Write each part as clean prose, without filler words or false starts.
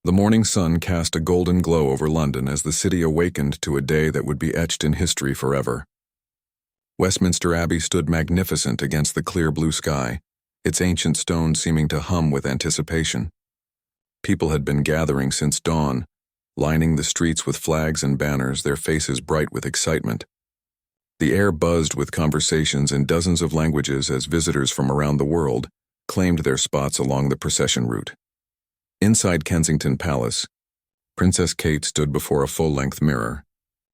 The morning sun cast a golden glow over London as the city awakened to a day that would be etched in history forever. Westminster Abbey stood magnificent against the clear blue sky, its ancient stones seeming to hum with anticipation. People had been gathering since dawn, lining the streets with flags and banners, their faces bright with excitement. The air buzzed with conversations in dozens of languages as visitors from around the world claimed their spots along the procession route. Inside Kensington Palace, Princess Kate stood before a full-length mirror,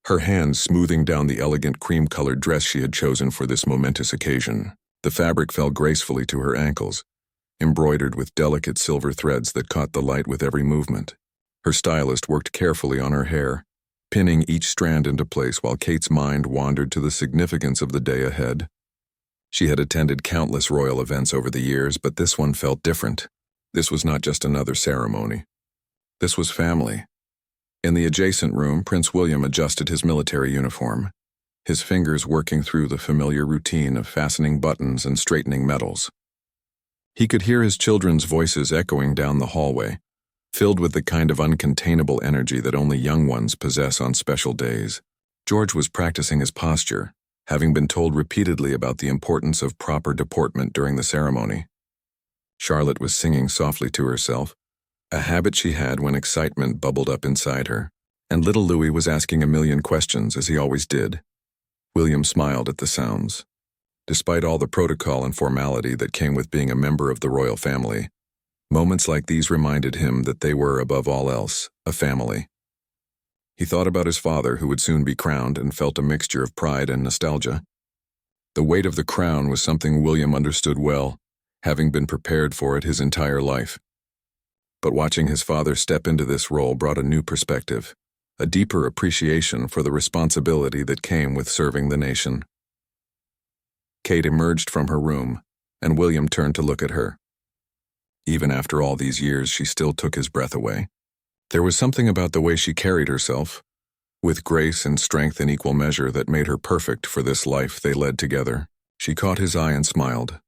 her hands smoothing down the elegant cream-colored dress she had chosen for this momentous occasion. The fabric fell gracefully to her ankles, embroidered with delicate silver threads that caught the light with every movement. Her stylist worked carefully on her hair, pinning each strand into place while Kate's mind wandered to the significance of the day ahead. She had attended countless royal events over the years, but this one felt different. This was not just another ceremony. This was family. In the adjacent room, Prince William adjusted his military uniform, his fingers working through the familiar routine of fastening buttons and straightening medals. He could hear his children's voices echoing down the hallway, filled with the kind of uncontainable energy that only young ones possess on special days. George was practicing his posture, having been told repeatedly about the importance of proper deportment during the ceremony. Charlotte was singing softly to herself, a habit she had when excitement bubbled up inside her, and little Louis was asking a million questions, as he always did. William smiled at the sounds. Despite all the protocol and formality that came with being a member of the royal family, moments like these reminded him that they were, above all else, a family. He thought about his father, who would soon be crowned, and felt a mixture of pride and nostalgia. The weight of the crown was something William understood well, having been prepared for it his entire life. But watching his father step into this role brought a new perspective, a deeper appreciation for the responsibility that came with serving the nation. Kate emerged from her room, and William turned to look at her. Even after all these years, she still took his breath away. There was something about the way she carried herself, with grace and strength in equal measure, that made her perfect for this life they led together. She caught his eye and smiled,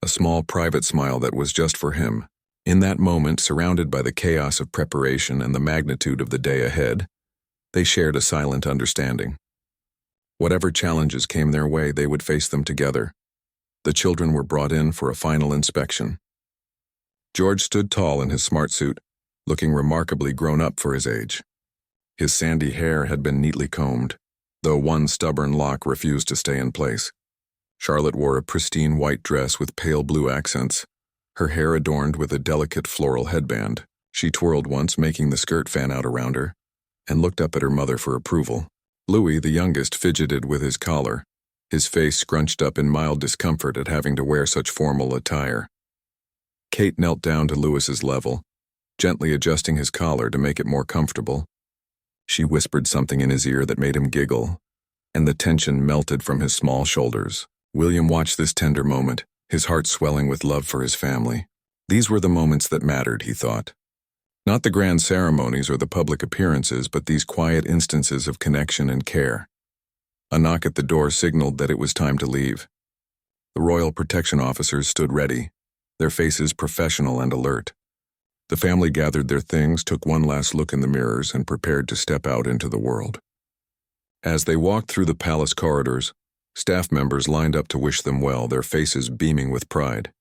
a small private smile that was just for him. In that moment, surrounded by the chaos of preparation and the magnitude of the day ahead, they shared a silent understanding. Whatever challenges came their way, they would face them together. The children were brought in for a final inspection. George stood tall in his smart suit, looking remarkably grown up for his age. His sandy hair had been neatly combed, though one stubborn lock refused to stay in place. Charlotte wore a pristine white dress with pale blue accents, her hair adorned with a delicate floral headband. She twirled once, making the skirt fan out around her, and looked up at her mother for approval. Louis, the youngest, fidgeted with his collar, his face scrunched up in mild discomfort at having to wear such formal attire. Kate knelt down to Louis's level, gently adjusting his collar to make it more comfortable. She whispered something in his ear that made him giggle, and the tension melted from his small shoulders. William watched this tender moment, his heart swelling with love for his family. These were the moments that mattered, he thought. Not the grand ceremonies or the public appearances, but these quiet instances of connection and care. A knock at the door signaled that it was time to leave. The royal protection officers stood ready, their faces professional and alert. The family gathered their things, took one last look in the mirrors, and prepared to step out into the world. As they walked through the palace corridors, staff members lined up to wish them well, their faces beaming with pride.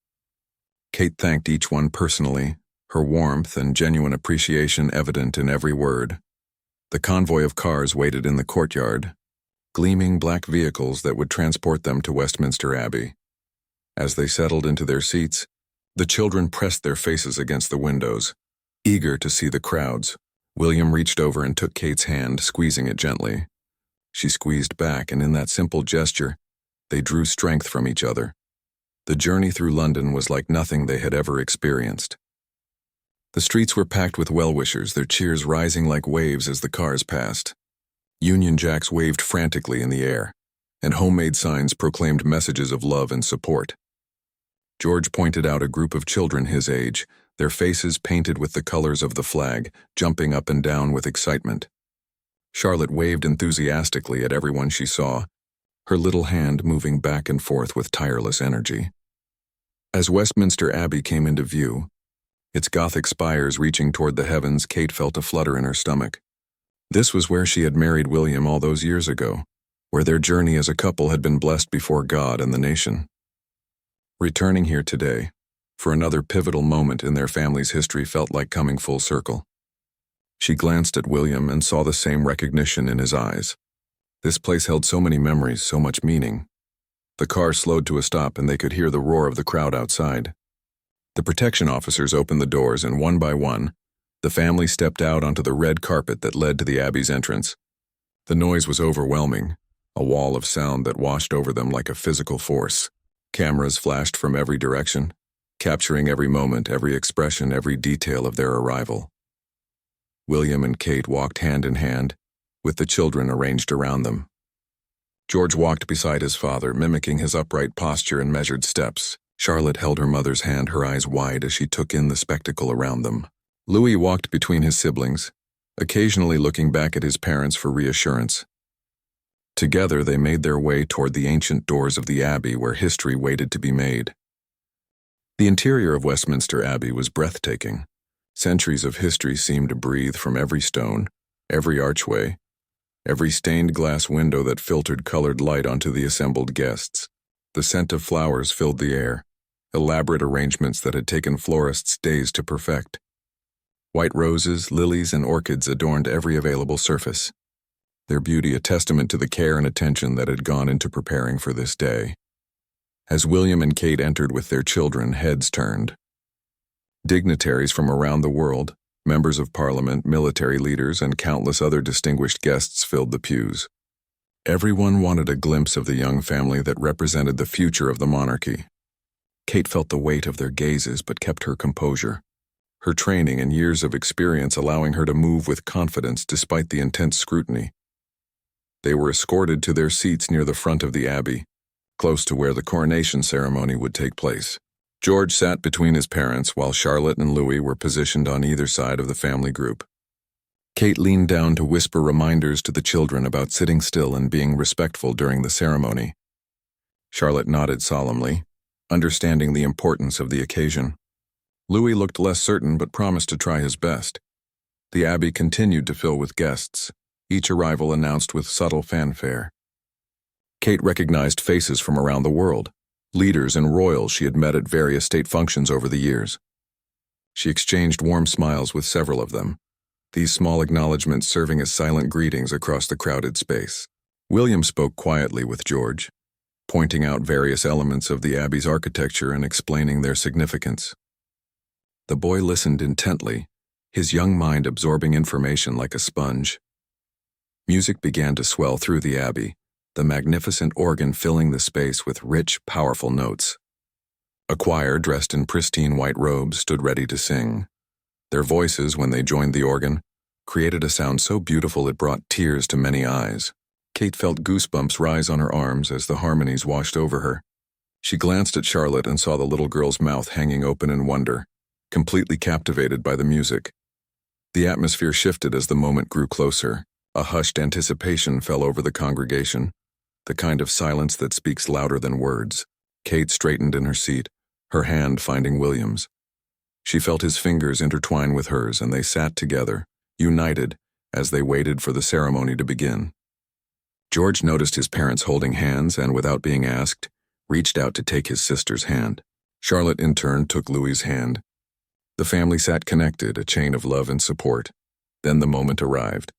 Kate thanked each one personally, her warmth and genuine appreciation evident in every word. The convoy of cars waited in the courtyard, gleaming black vehicles that would transport them to Westminster Abbey. As they settled into their seats, the children pressed their faces against the windows, eager to see the crowds. William reached over and took Kate's hand, squeezing it gently. She squeezed back, and in that simple gesture, they drew strength from each other. The journey through London was like nothing they had ever experienced. The streets were packed with well-wishers, their cheers rising like waves as the cars passed. Union Jacks waved frantically in the air, and homemade signs proclaimed messages of love and support. George pointed out a group of children his age, their faces painted with the colors of the flag, jumping up and down with excitement. Charlotte waved enthusiastically at everyone she saw, her little hand moving back and forth with tireless energy. As Westminster Abbey came into view, its Gothic spires reaching toward the heavens. Kate felt a flutter in her stomach. This was where she had married William all those years ago, where their journey as a couple had been blessed before God and the nation. Returning here today, for another pivotal moment in their family's history, felt like coming full circle. She glanced at William and saw the same recognition in his eyes. This place held so many memories, so much meaning. The car slowed to a stop and they could hear the roar of the crowd outside. The protection officers opened the doors and one by one, the family stepped out onto the red carpet that led to the Abbey's entrance. The noise was overwhelming, a wall of sound that washed over them like a physical force. Cameras flashed from every direction, capturing every moment, every expression, every detail of their arrival. William and Kate walked hand in hand, with the children arranged around them. George walked beside his father, mimicking his upright posture and measured steps. Charlotte held her mother's hand, her eyes wide as she took in the spectacle around them. Louis walked between his siblings, occasionally looking back at his parents for reassurance. Together they made their way toward the ancient doors of the Abbey where history waited to be made. The interior of Westminster Abbey was breathtaking. Centuries of history seemed to breathe from every stone, every archway, every stained glass window that filtered colored light onto the assembled guests. The scent of flowers filled the air, elaborate arrangements that had taken florists days to perfect. White roses, lilies, and orchids adorned every available surface, their beauty a testament to the care and attention that had gone into preparing for this day. As William and Kate entered with their children, heads turned. Dignitaries from around the world, members of Parliament, military leaders, and countless other distinguished guests filled the pews. Everyone wanted a glimpse of the young family that represented the future of the monarchy. Kate felt the weight of their gazes but kept her composure, her training and years of experience allowing her to move with confidence despite the intense scrutiny. They were escorted to their seats near the front of the Abbey, close to where the coronation ceremony would take place. George sat between his parents while Charlotte and Louis were positioned on either side of the family group. Kate leaned down to whisper reminders to the children about sitting still and being respectful during the ceremony. Charlotte nodded solemnly, understanding the importance of the occasion. Louis looked less certain but promised to try his best. The Abbey continued to fill with guests, each arrival announced with subtle fanfare. Kate recognized faces from around the world, leaders and royals she had met at various state functions over the years. She exchanged warm smiles with several of them, these small acknowledgments serving as silent greetings across the crowded space. William spoke quietly with George, pointing out various elements of the Abbey's architecture and explaining their significance. The boy listened intently, his young mind absorbing information like a sponge. Music began to swell through the Abbey, the magnificent organ filling the space with rich, powerful notes. A choir dressed in pristine white robes stood ready to sing. Their voices, when they joined the organ, created a sound so beautiful it brought tears to many eyes. Kate felt goosebumps rise on her arms as the harmonies washed over her. She glanced at Charlotte and saw the little girl's mouth hanging open in wonder, completely captivated by the music. The atmosphere shifted as the moment grew closer. A hushed anticipation fell over the congregation, the kind of silence that speaks louder than words. Kate straightened in her seat, her hand finding William's. She felt his fingers intertwine with hers, and they sat together, united, as they waited for the ceremony to begin. George noticed his parents holding hands and, without being asked, reached out to take his sister's hand. Charlotte, in turn, took Louis's hand. The family sat connected, a chain of love and support. Then the moment arrived.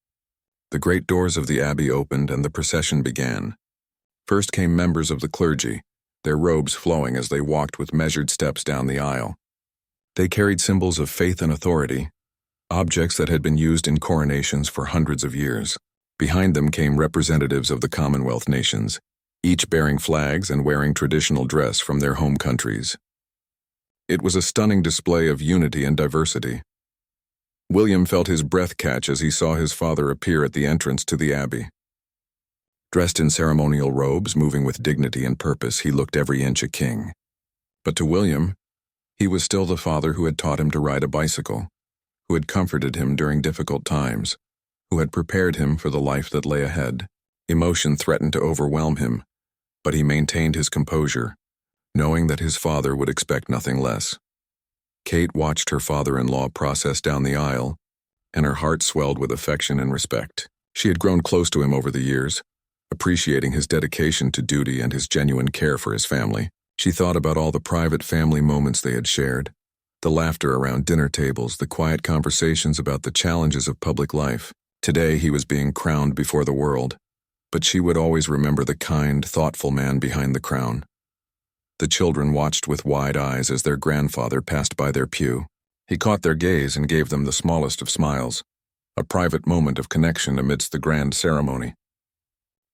The great doors of the Abbey opened and the procession began. First came members of the clergy, their robes flowing as they walked with measured steps down the aisle. They carried symbols of faith and authority, objects that had been used in coronations for hundreds of years. Behind them came representatives of the Commonwealth nations, each bearing flags and wearing traditional dress from their home countries. It was a stunning display of unity and diversity. William felt his breath catch as he saw his father appear at the entrance to the Abbey. Dressed in ceremonial robes, moving with dignity and purpose, he looked every inch a king. But to William, he was still the father who had taught him to ride a bicycle, who had comforted him during difficult times, who had prepared him for the life that lay ahead. Emotion threatened to overwhelm him, but he maintained his composure, knowing that his father would expect nothing less. Kate watched her father-in-law process down the aisle, and her heart swelled with affection and respect. She had grown close to him over the years, appreciating his dedication to duty and his genuine care for his family. She thought about all the private family moments they had shared, the laughter around dinner tables, the quiet conversations about the challenges of public life. Today he was being crowned before the world, but she would always remember the kind, thoughtful man behind the crown. The children watched with wide eyes as their grandfather passed by their pew. He caught their gaze and gave them the smallest of smiles, a private moment of connection amidst the grand ceremony.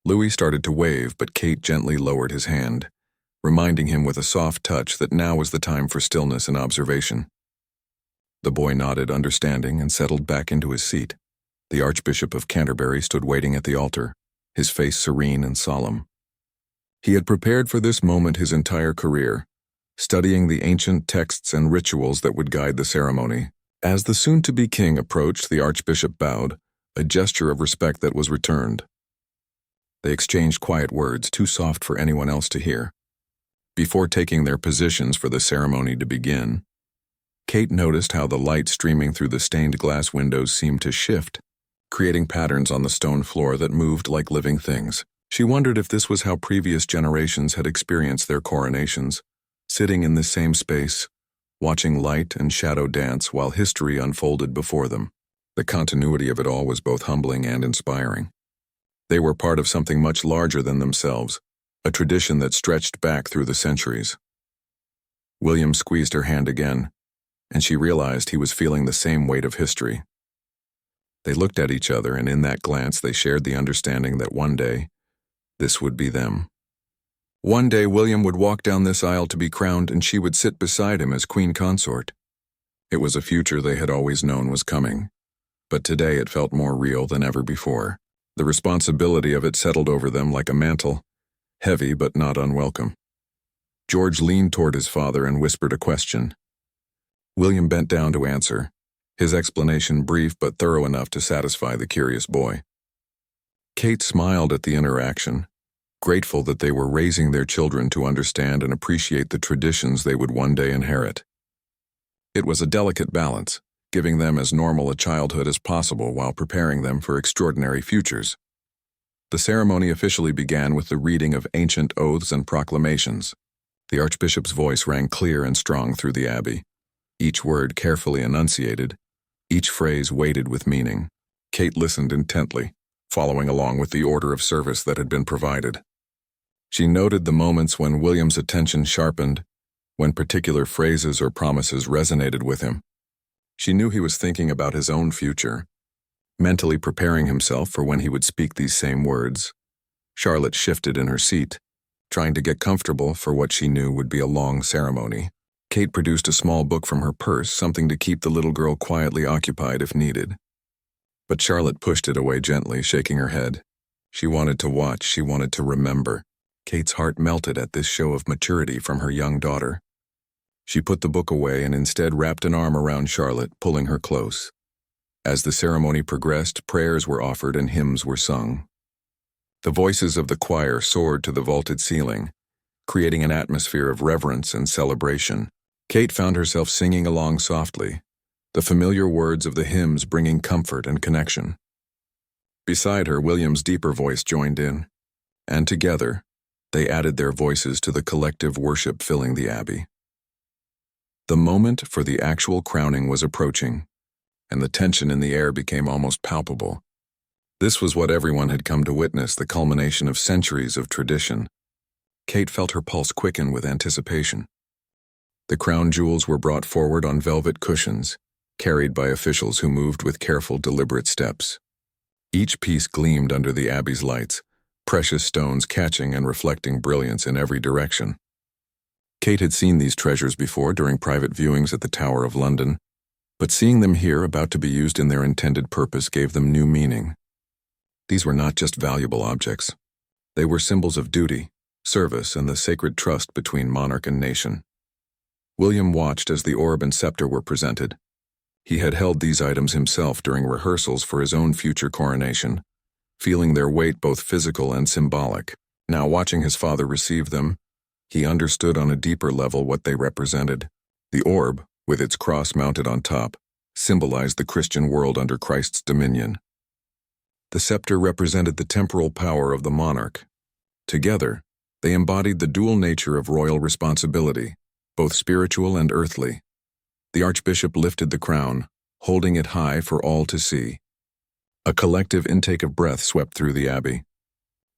Louis started to wave, but Kate gently lowered his hand, reminding him with a soft touch that now was the time for stillness and observation. The boy nodded, understanding, and settled back into his seat. The Archbishop of Canterbury stood waiting at the altar, his face serene and solemn. He had prepared for this moment his entire career, studying the ancient texts and rituals that would guide the ceremony. As the soon-to-be king approached, the Archbishop bowed, a gesture of respect that was returned. They exchanged quiet words, too soft for anyone else to hear. Before taking their positions for the ceremony to begin, Kate noticed how the light streaming through the stained glass windows seemed to shift, creating patterns on the stone floor that moved like living things. She wondered if this was how previous generations had experienced their coronations, sitting in the same space, watching light and shadow dance while history unfolded before them. The continuity of it all was both humbling and inspiring. They were part of something much larger than themselves, a tradition that stretched back through the centuries. William squeezed her hand again, and she realized he was feeling the same weight of history. They looked at each other, and in that glance they shared the understanding that one day, this would be them. One day William would walk down this aisle to be crowned, and she would sit beside him as queen consort. It was a future they had always known was coming, but today it felt more real than ever before. The responsibility of it settled over them like a mantle, heavy but not unwelcome. George leaned toward his father and whispered a question. William bent down to answer, his explanation brief but thorough enough to satisfy the curious boy. Kate smiled at the interaction, grateful that they were raising their children to understand and appreciate the traditions they would one day inherit. It was a delicate balance, giving them as normal a childhood as possible while preparing them for extraordinary futures. The ceremony officially began with the reading of ancient oaths and proclamations. The Archbishop's voice rang clear and strong through the abbey, each word carefully enunciated, each phrase weighted with meaning. Kate listened intently, following along with the order of service that had been provided. She noted the moments when William's attention sharpened, when particular phrases or promises resonated with him. She knew he was thinking about his own future, mentally preparing himself for when he would speak these same words. Charlotte shifted in her seat, trying to get comfortable for what she knew would be a long ceremony. Kate produced a small book from her purse, something to keep the little girl quietly occupied if needed. But Charlotte pushed it away gently, shaking her head. She wanted to watch, she wanted to remember. Kate's heart melted at this show of maturity from her young daughter. She put the book away and instead wrapped an arm around Charlotte, pulling her close. As the ceremony progressed, prayers were offered and hymns were sung. The voices of the choir soared to the vaulted ceiling, creating an atmosphere of reverence and celebration. Kate found herself singing along softly, the familiar words of the hymns bringing comfort and connection. Beside her, William's deeper voice joined in, and together, they added their voices to the collective worship filling the abbey. The moment for the actual crowning was approaching, and the tension in the air became almost palpable. This was what everyone had come to witness, the culmination of centuries of tradition. Kate felt her pulse quicken with anticipation. The crown jewels were brought forward on velvet cushions, carried by officials who moved with careful, deliberate steps. Each piece gleamed under the abbey's lights, precious stones catching and reflecting brilliance in every direction. Kate had seen these treasures before during private viewings at the Tower of London, but seeing them here about to be used in their intended purpose gave them new meaning. These were not just valuable objects. They were symbols of duty, service, and the sacred trust between monarch and nation. William watched as the orb and scepter were presented. He had held these items himself during rehearsals for his own future coronation, feeling their weight both physical and symbolic. Now watching his father receive them, he understood on a deeper level what they represented. The orb, with its cross mounted on top, symbolized the Christian world under Christ's dominion. The scepter represented the temporal power of the monarch. Together, they embodied the dual nature of royal responsibility, both spiritual and earthly. The archbishop lifted the crown, holding it high for all to see. A collective intake of breath swept through the abbey.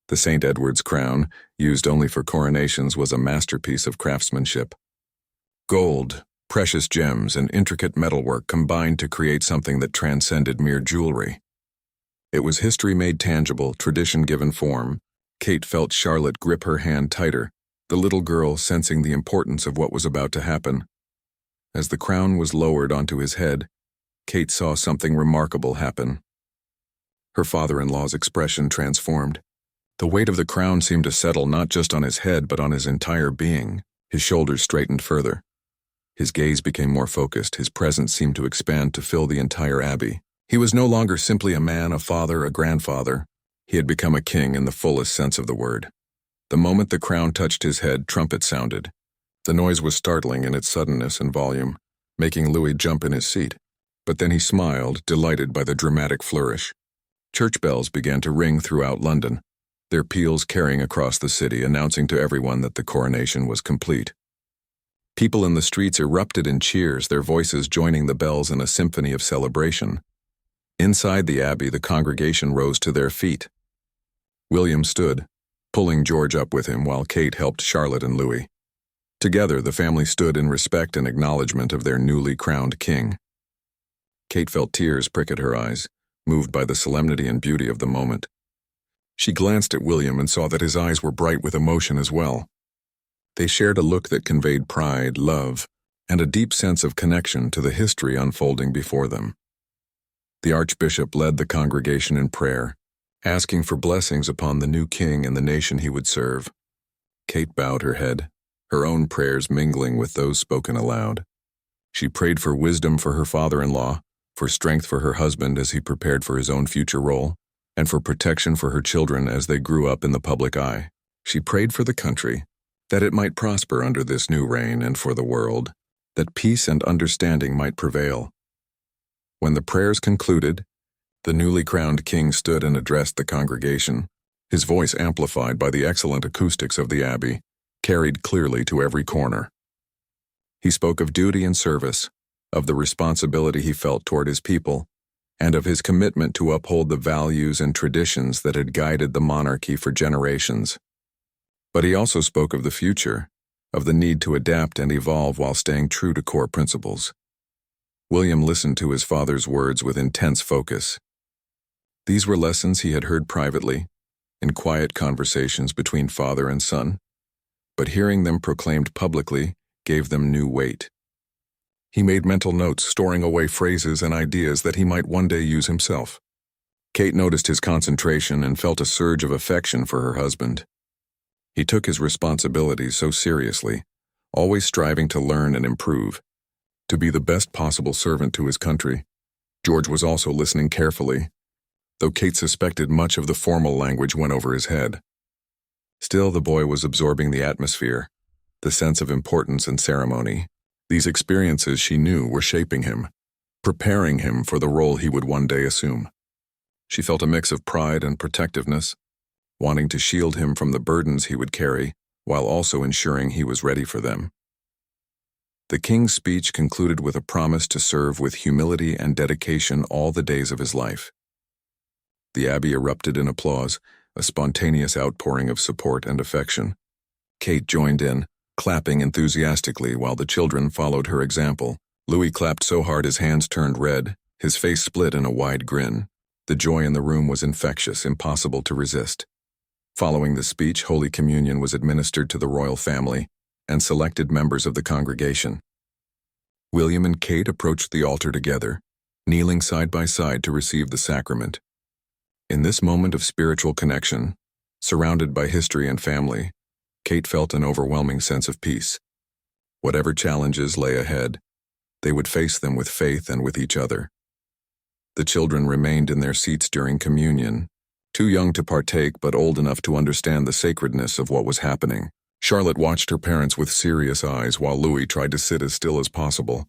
The St. Edward's crown, used only for coronations, was a masterpiece of craftsmanship. Gold, precious gems, and intricate metalwork combined to create something that transcended mere jewelry. It was history made tangible, tradition given form. Kate felt Charlotte grip her hand tighter, the little girl sensing the importance of what was about to happen. As the crown was lowered onto his head, Kate saw something remarkable happen. Her father-in-law's expression transformed. The weight of the crown seemed to settle not just on his head but on his entire being. His shoulders straightened further. His gaze became more focused. His presence seemed to expand to fill the entire abbey. He was no longer simply a man, a father, a grandfather. He had become a king in the fullest sense of the word. The moment the crown touched his head, trumpets sounded. The noise was startling in its suddenness and volume, making Louis jump in his seat. But then he smiled, delighted by the dramatic flourish. Church bells began to ring throughout London, their peals carrying across the city, announcing to everyone that the coronation was complete. People in the streets erupted in cheers, their voices joining the bells in a symphony of celebration. Inside the abbey, the congregation rose to their feet. William stood, pulling George up with him while Kate helped Charlotte and Louis. Together, the family stood in respect and acknowledgement of their newly crowned king. Kate felt tears prick at her eyes, moved by the solemnity and beauty of the moment. She glanced at William and saw that his eyes were bright with emotion as well. They shared a look that conveyed pride, love, and a deep sense of connection to the history unfolding before them. The archbishop led the congregation in prayer, asking for blessings upon the new king and the nation he would serve. Kate bowed her head, her own prayers mingling with those spoken aloud. She prayed for wisdom for her father-in-law, for strength for her husband as he prepared for his own future role, and for protection for her children as they grew up in the public eye. She prayed for the country, that it might prosper under this new reign, and for the world, that peace and understanding might prevail. When the prayers concluded, the newly crowned king stood and addressed the congregation, his voice amplified by the excellent acoustics of the abbey, carried clearly to every corner. He spoke of duty and service, of the responsibility he felt toward his people, and of his commitment to uphold the values and traditions that had guided the monarchy for generations. But he also spoke of the future, of the need to adapt and evolve while staying true to core principles. William listened to his father's words with intense focus. These were lessons he had heard privately, in quiet conversations between father and son, but hearing them proclaimed publicly gave them new weight. He made mental notes, storing away phrases and ideas that he might one day use himself. Kate noticed his concentration and felt a surge of affection for her husband. He took his responsibilities so seriously, always striving to learn and improve, to be the best possible servant to his country. George was also listening carefully, though Kate suspected much of the formal language went over his head. Still, the boy was absorbing the atmosphere, the sense of importance and ceremony. These experiences, she knew, were shaping him, preparing him for the role he would one day assume. She felt a mix of pride and protectiveness, wanting to shield him from the burdens he would carry, while also ensuring he was ready for them. The king's speech concluded with a promise to serve with humility and dedication all the days of his life. The abbey erupted in applause, a spontaneous outpouring of support and affection. Kate joined in, clapping enthusiastically while the children followed her example. Louis clapped so hard his hands turned red, his face split in a wide grin. The joy in the room was infectious, impossible to resist. Following the speech, Holy Communion was administered to the royal family and selected members of the congregation. William and Kate approached the altar together, kneeling side by side to receive the sacrament. In this moment of spiritual connection, surrounded by history and family, Kate felt an overwhelming sense of peace. Whatever challenges lay ahead, they would face them with faith and with each other. The children remained in their seats during communion, too young to partake but old enough to understand the sacredness of what was happening. Charlotte watched her parents with serious eyes while Louis tried to sit as still as possible,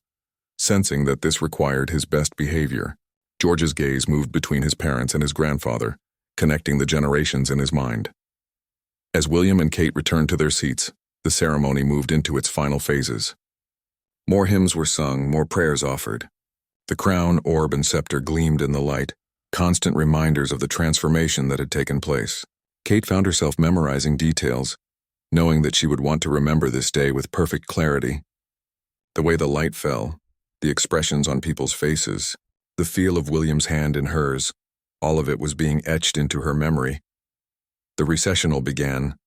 Sensing that this required his best behavior, George's gaze moved between his parents and his grandfather, connecting the generations in his mind. As William and Kate returned to their seats, the ceremony moved into its final phases. More hymns were sung, more prayers offered. The crown, orb, and scepter gleamed in the light, constant reminders of the transformation that had taken place. Kate found herself memorizing details, knowing that she would want to remember this day with perfect clarity. The way the light fell, the expressions on people's faces, the feel of William's hand in hers, all of it was being etched into her memory. The recessional began,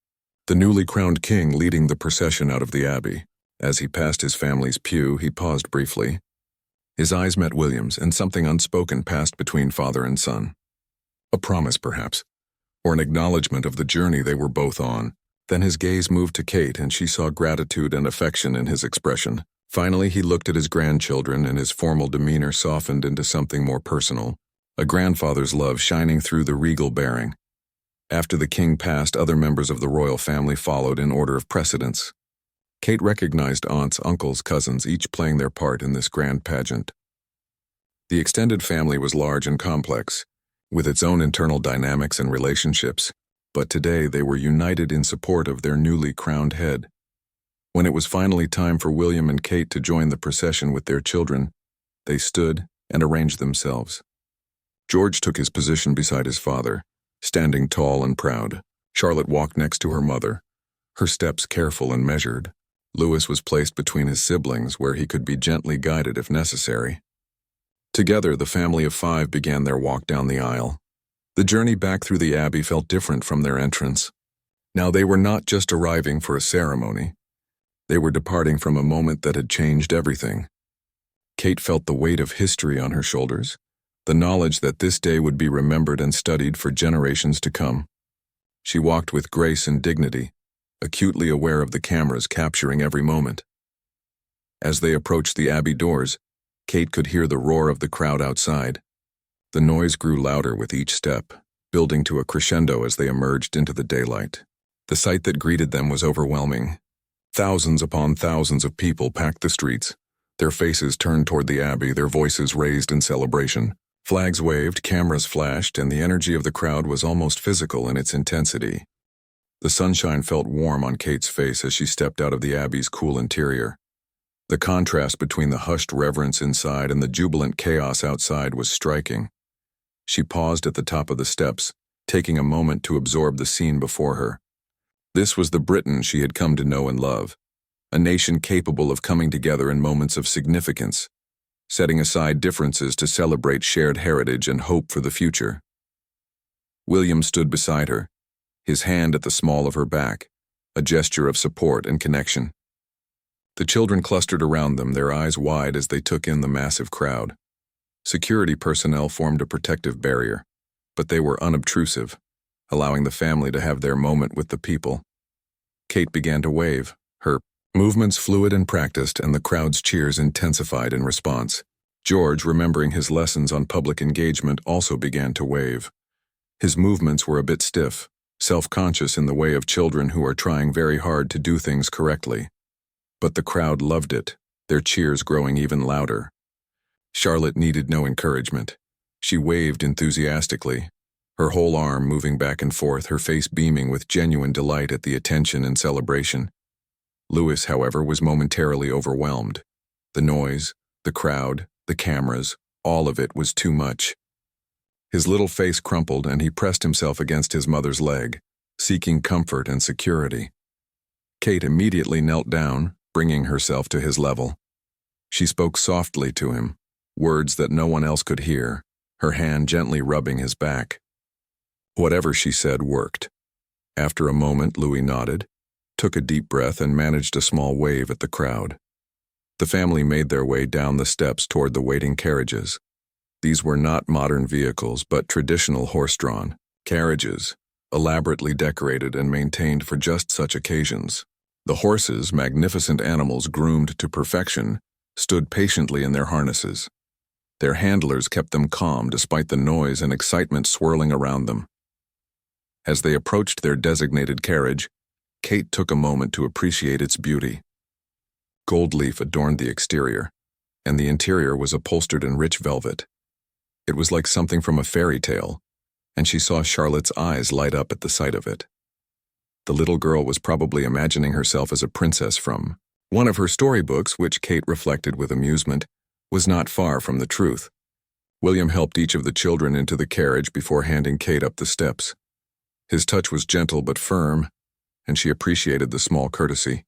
the newly crowned king leading the procession out of the abbey. As he passed his family's pew, he paused briefly. His eyes met William's, and something unspoken passed between father and son. A promise, perhaps, or an acknowledgement of the journey they were both on. Then his gaze moved to Kate, and she saw gratitude and affection in his expression. Finally, he looked at his grandchildren, and his formal demeanor softened into something more personal, a grandfather's love shining through the regal bearing. After the king passed, other members of the royal family followed in order of precedence. Kate recognized aunts, uncles, cousins, each playing their part in this grand pageant. The extended family was large and complex, with its own internal dynamics and relationships, but today they were united in support of their newly crowned head. When it was finally time for William and Kate to join the procession with their children, they stood and arranged themselves. George took his position beside his father, standing tall and proud. Charlotte walked next to her mother, her steps careful and measured. Louis was placed between his siblings, where he could be gently guided if necessary. Together, the family of 5 began their walk down the aisle. The journey back through the abbey felt different from their entrance. Now they were not just arriving for a ceremony. They were departing from a moment that had changed everything. Kate felt the weight of history on her shoulders, the knowledge that this day would be remembered and studied for generations to come. She walked with grace and dignity, acutely aware of the cameras capturing every moment. As they approached the abbey doors, Kate could hear the roar of the crowd outside. The noise grew louder with each step, building to a crescendo as they emerged into the daylight. The sight that greeted them was overwhelming. Thousands upon thousands of people packed the streets, their faces turned toward the abbey, their voices raised in celebration. Flags waved, cameras flashed, and the energy of the crowd was almost physical in its intensity. The sunshine felt warm on Kate's face as she stepped out of the abbey's cool interior. The contrast between the hushed reverence inside and the jubilant chaos outside was striking. She paused at the top of the steps, taking a moment to absorb the scene before her. This was the Britain she had come to know and love, a nation capable of coming together in moments of significance, setting aside differences to celebrate shared heritage and hope for the future. William stood beside her, his hand at the small of her back, a gesture of support and connection. The children clustered around them, their eyes wide as they took in the massive crowd. Security personnel formed a protective barrier, but they were unobtrusive, allowing the family to have their moment with the people. Kate began to wave, her movements fluid and practiced, and the crowd's cheers intensified in response. George, remembering his lessons on public engagement, also began to wave. His movements were a bit stiff, self-conscious in the way of children who are trying very hard to do things correctly. But the crowd loved it, their cheers growing even louder. Charlotte needed no encouragement. She waved enthusiastically, her whole arm moving back and forth, her face beaming with genuine delight at the attention and celebration. Louis, however, was momentarily overwhelmed. The noise, the crowd, the cameras, all of it was too much. His little face crumpled, and he pressed himself against his mother's leg, seeking comfort and security. Kate immediately knelt down, bringing herself to his level. She spoke softly to him, words that no one else could hear, her hand gently rubbing his back. Whatever she said worked. After a moment, Louis nodded, took a deep breath, and managed a small wave at the crowd. The family made their way down the steps toward the waiting carriages. These were not modern vehicles, but traditional horse-drawn carriages, elaborately decorated and maintained for just such occasions. The horses, magnificent animals groomed to perfection, stood patiently in their harnesses. Their handlers kept them calm despite the noise and excitement swirling around them. As they approached their designated carriage, Kate took a moment to appreciate its beauty. Gold leaf adorned the exterior, and the interior was upholstered in rich velvet. It was like something from a fairy tale, and she saw Charlotte's eyes light up at the sight of it. The little girl was probably imagining herself as a princess from one of her storybooks, which Kate reflected with amusement, was not far from the truth. William helped each of the children into the carriage before handing Kate up the steps. His touch was gentle but firm, and she appreciated the small courtesy.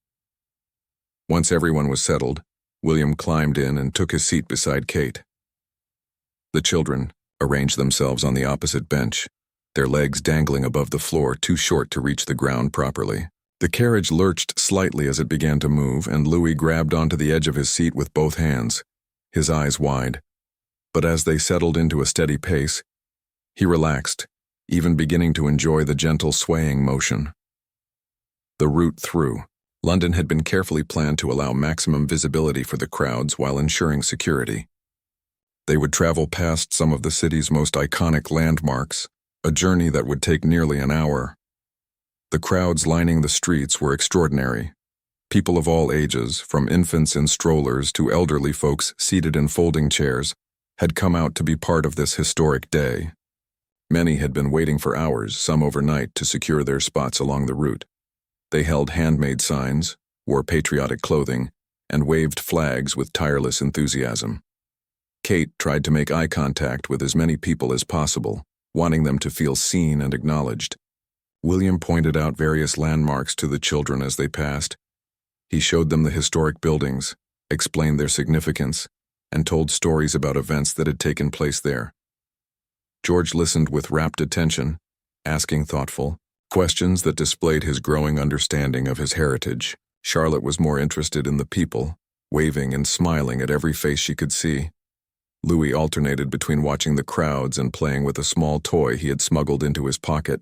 Once everyone was settled, William climbed in and took his seat beside Kate. The children arranged themselves on the opposite bench, their legs dangling above the floor, too short to reach the ground properly. The carriage lurched slightly as it began to move, and Louis grabbed onto the edge of his seat with both hands, his eyes wide. But as they settled into a steady pace, he relaxed, even beginning to enjoy the gentle swaying motion. The route through London had been carefully planned to allow maximum visibility for the crowds while ensuring security. They would travel past some of the city's most iconic landmarks, a journey that would take nearly an hour. The crowds lining the streets were extraordinary. People of all ages, from infants in strollers to elderly folks seated in folding chairs, had come out to be part of this historic day. Many had been waiting for hours, some overnight, to secure their spots along the route. They held handmade signs, wore patriotic clothing, and waved flags with tireless enthusiasm. Kate tried to make eye contact with as many people as possible, wanting them to feel seen and acknowledged. William pointed out various landmarks to the children as they passed. He showed them the historic buildings, explained their significance, and told stories about events that had taken place there. George listened with rapt attention, asking thoughtful questions that displayed his growing understanding of his heritage. Charlotte was more interested in the people, waving and smiling at every face she could see. Louis alternated between watching the crowds and playing with a small toy he had smuggled into his pocket.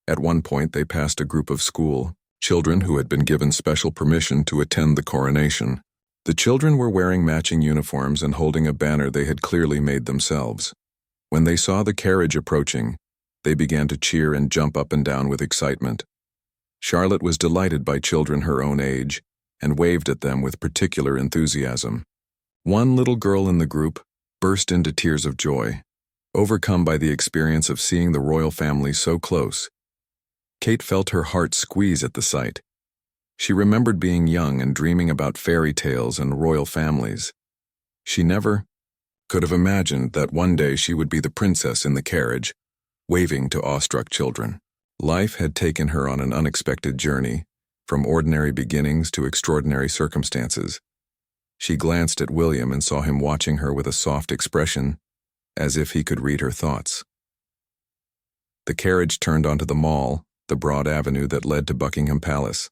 At one point, they passed a group of school children who had been given special permission to attend the coronation. The children were wearing matching uniforms and holding a banner they had clearly made themselves. When they saw the carriage approaching, they began to cheer and jump up and down with excitement. Charlotte was delighted by children her own age and waved at them with particular enthusiasm. One little girl in the group burst into tears of joy, overcome by the experience of seeing the royal family so close. Kate felt her heart squeeze at the sight. She remembered being young and dreaming about fairy tales and royal families. She never could have imagined that one day she would be the princess in the carriage, waving to awestruck children. Life had taken her on an unexpected journey, from ordinary beginnings to extraordinary circumstances. She glanced at William and saw him watching her with a soft expression, as if he could read her thoughts. The carriage turned onto the Mall, the broad avenue that led to Buckingham Palace.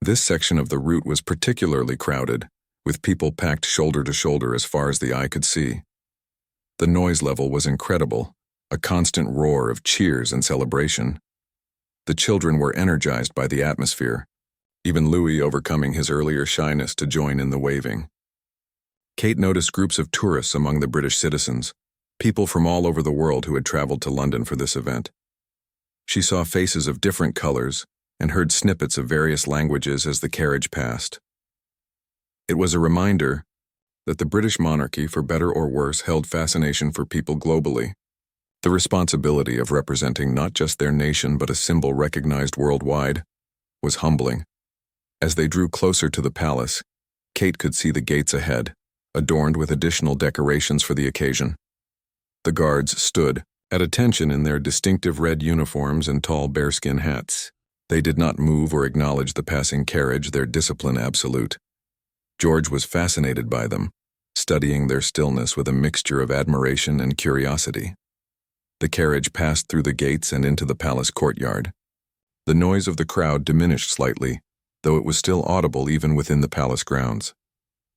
This section of the route was particularly crowded, with people packed shoulder to shoulder as far as the eye could see. The noise level was incredible, a constant roar of cheers and celebration. The children were energized by the atmosphere, even Louis overcoming his earlier shyness to join in the waving. Kate noticed groups of tourists among the British citizens, people from all over the world who had traveled to London for this event. She saw faces of different colors and heard snippets of various languages as the carriage passed. It was a reminder that the British monarchy, for better or worse, held fascination for people globally. The responsibility of representing not just their nation but a symbol recognized worldwide was humbling. As they drew closer to the palace, Kate could see the gates ahead, adorned with additional decorations for the occasion. The guards stood at attention in their distinctive red uniforms and tall bearskin hats. They did not move or acknowledge the passing carriage, their discipline absolute. George was fascinated by them, studying their stillness with a mixture of admiration and curiosity. The carriage passed through the gates and into the palace courtyard. The noise of the crowd diminished slightly, though it was still audible even within the palace grounds.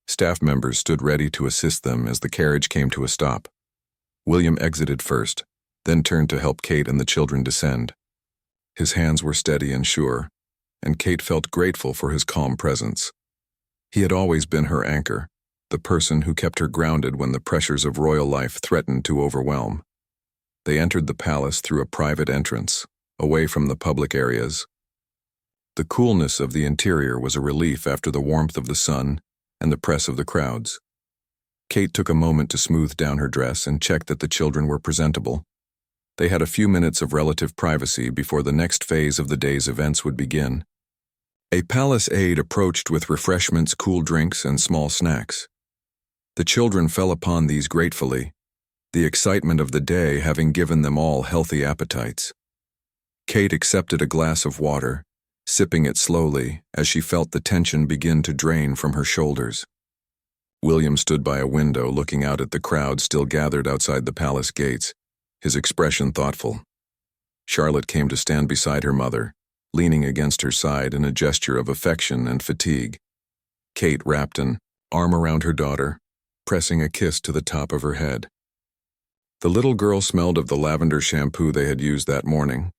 Staff members stood ready to assist them as the carriage came to a stop. William exited first, then turned to help Kate and the children descend. His hands were steady and sure, and Kate felt grateful for his calm presence. He had always been her anchor, the person who kept her grounded when the pressures of royal life threatened to overwhelm. They entered the palace through a private entrance, away from the public areas. The coolness of the interior was a relief after the warmth of the sun and the press of the crowds. Kate took a moment to smooth down her dress and check that the children were presentable. They had a few minutes of relative privacy before the next phase of the day's events would begin. A palace aide approached with refreshments, cool drinks, and small snacks. The children fell upon these gratefully, the excitement of the day having given them all healthy appetites. Kate accepted a glass of water, sipping it slowly as she felt the tension begin to drain from her shoulders. William stood by a window looking out at the crowd still gathered outside the palace gates, his expression thoughtful. Charlotte came to stand beside her mother, leaning against her side in a gesture of affection and fatigue. Kate wrapped an arm around her daughter, pressing a kiss to the top of her head. The little girl smelled of the lavender shampoo they had used that morning,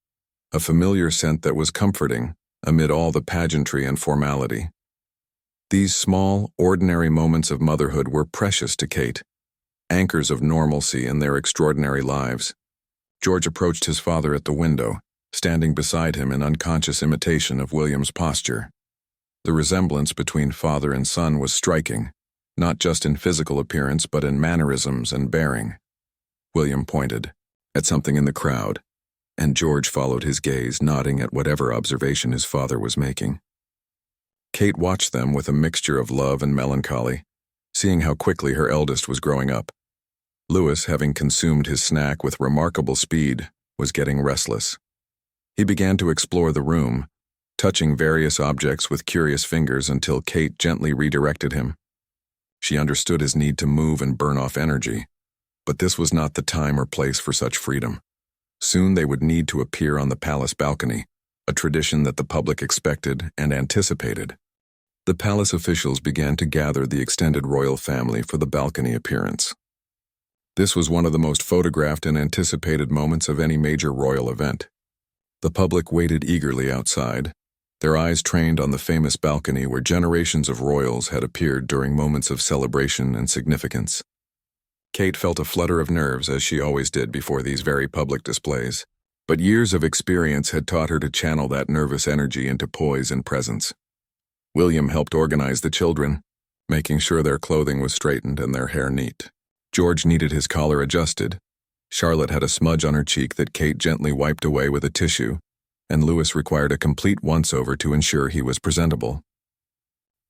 a familiar scent that was comforting amid all the pageantry and formality. These small, ordinary moments of motherhood were precious to Kate, anchors of normalcy in their extraordinary lives. George approached his father at the window, standing beside him in unconscious imitation of William's posture. The resemblance between father and son was striking, not just in physical appearance but in mannerisms and bearing. William pointed at something in the crowd, and George followed his gaze, nodding at whatever observation his father was making. Kate watched them with a mixture of love and melancholy, seeing how quickly her eldest was growing up. Louis, having consumed his snack with remarkable speed, was getting restless. He began to explore the room, touching various objects with curious fingers until Kate gently redirected him. She understood his need to move and burn off energy, but this was not the time or place for such freedom. Soon they would need to appear on the palace balcony, a tradition that the public expected and anticipated. The palace officials began to gather the extended royal family for the balcony appearance. This was one of the most photographed and anticipated moments of any major royal event. The public waited eagerly outside, their eyes trained on the famous balcony where generations of royals had appeared during moments of celebration and significance. Kate felt a flutter of nerves, as she always did before these very public displays, but years of experience had taught her to channel that nervous energy into poise and presence. William helped organize the children, making sure their clothing was straightened and their hair neat. George needed his collar adjusted. Charlotte had a smudge on her cheek that Kate gently wiped away with a tissue, and Louis required a complete once-over to ensure he was presentable.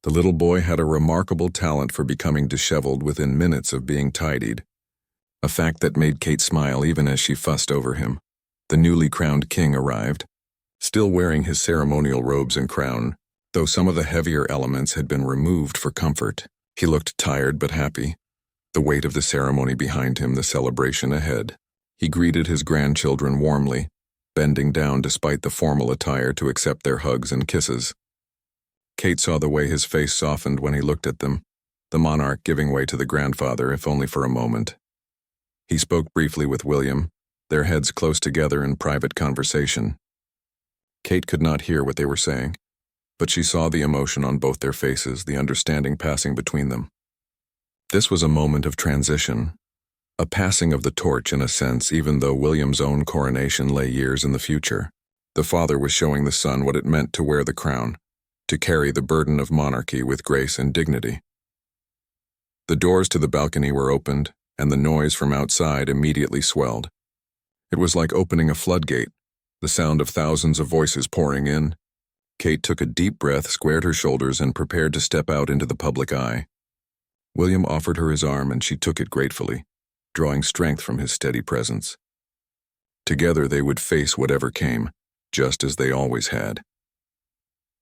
The little boy had a remarkable talent for becoming disheveled within minutes of being tidied, a fact that made Kate smile even as she fussed over him. The newly crowned king arrived, still wearing his ceremonial robes and crown, though some of the heavier elements had been removed for comfort. He looked tired but happy, the weight of the ceremony behind him, the celebration ahead. He greeted his grandchildren warmly, bending down despite the formal attire to accept their hugs and kisses. Kate saw the way his face softened when he looked at them, the monarch giving way to the grandfather, if only for a moment. He spoke briefly with William, their heads close together in private conversation. Kate could not hear what they were saying, but she saw the emotion on both their faces, the understanding passing between them. This was a moment of transition, a passing of the torch in a sense, even though William's own coronation lay years in the future. The father was showing the son what it meant to wear the crown, to carry the burden of monarchy with grace and dignity. The doors to the balcony were opened, and the noise from outside immediately swelled. It was like opening a floodgate, the sound of thousands of voices pouring in. Kate took a deep breath, squared her shoulders, and prepared to step out into the public eye. William offered her his arm, and she took it gratefully, drawing strength from his steady presence. Together they would face whatever came, just as they always had.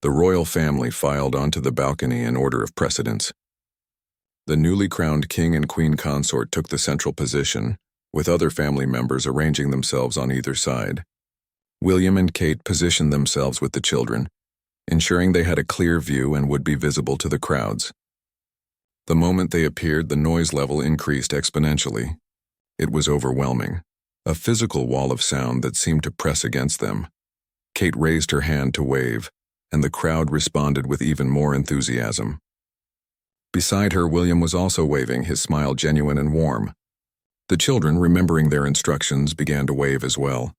The royal family filed onto the balcony in order of precedence. The newly crowned king and queen consort took the central position, with other family members arranging themselves on either side. William and Kate positioned themselves with the children, ensuring they had a clear view and would be visible to the crowds. The moment they appeared, the noise level increased exponentially. It was overwhelming, a physical wall of sound that seemed to press against them. Kate raised her hand to wave, and the crowd responded with even more enthusiasm. Beside her, William was also waving, his smile genuine and warm. The children, remembering their instructions, began to wave as well.